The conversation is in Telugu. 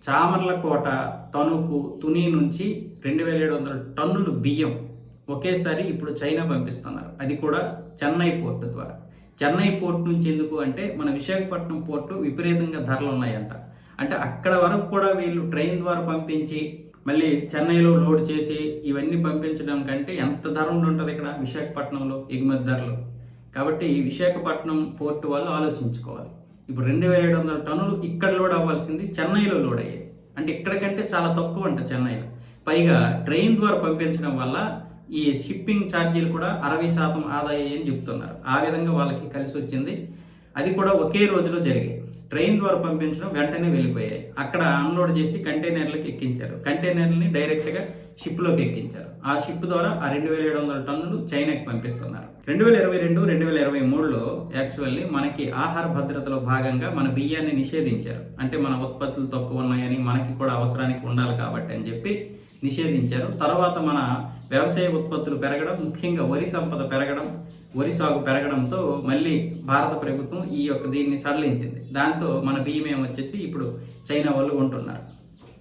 చామర్లకోట, తణుకు, తుని నుంచి 2700 టన్నులు బియ్యం ఒకేసారి ఇప్పుడు చైనా పంపిస్తున్నారు. అది కూడా చెన్నై పోర్టు ద్వారా. చెన్నై పోర్ట్ నుంచి ఎందుకు అంటే మన విశాఖపట్నం పోర్టు విపరీతంగా ధరలు ఉన్నాయంట. అంటే అక్కడ వరకు కూడా వీళ్ళు ట్రైన్ ద్వారా పంపించి మళ్ళీ చెన్నైలో లోడ్ చేసి ఇవన్నీ పంపించడం కంటే ఎంత ధర ఉంటుంది ఇక్కడ విశాఖపట్నంలో ఎగుమతి ధరలు. కాబట్టి విశాఖపట్నం పోర్టు వాళ్ళు ఆలోచించుకోవాలి. ఇప్పుడు 2700 టన్నులు ఇక్కడ లోడ్ అవ్వాల్సింది చెన్నైలో లోడ్ అయ్యాయి. అంటే ఇక్కడికంటే చాలా తక్కువ అంట చెన్నైలో. పైగా ట్రైన్ ద్వారా పంపించడం వల్ల ఈ షిప్పింగ్ ఛార్జీలు కూడా 60% ఆదా అయ్యాయని చెప్తున్నారు. ఆ విధంగా వాళ్ళకి కలిసి వచ్చింది. అది కూడా ఒకే రోజులో జరిగాయి. ట్రైన్ ద్వారా పంపించడం వెంటనే వెళ్ళిపోయాయి. అక్కడ అన్లోడ్ చేసి కంటైనర్లకు ఎక్కించారు. కంటైనర్ని డైరెక్ట్గా షిప్లోకి ఎక్కించారు. ఆ షిప్ ద్వారా ఆ 2700 టన్నులు చైనాకి పంపిస్తున్నారు. 2022, 2023లో యాక్చువల్లీ మనకి ఆహార భద్రతలో భాగంగా మన బియ్యాన్ని నిషేధించారు. అంటే మన ఉత్పత్తులు తక్కువ ఉన్నాయని, మనకి కూడా అవసరానికి ఉండాలి కాబట్టి అని చెప్పి నిషేధించారు. తర్వాత మన వ్యవసాయ ఉత్పత్తులు పెరగడం, ముఖ్యంగా వరి సంపద పెరగడం, వరి సాగు పెరగడంతో మళ్ళీ భారత ప్రభుత్వం దీన్ని సడలించింది. దాంతో మన బియ్యం వచ్చేసి ఇప్పుడు చైనా వాళ్ళు కొంటున్నారు.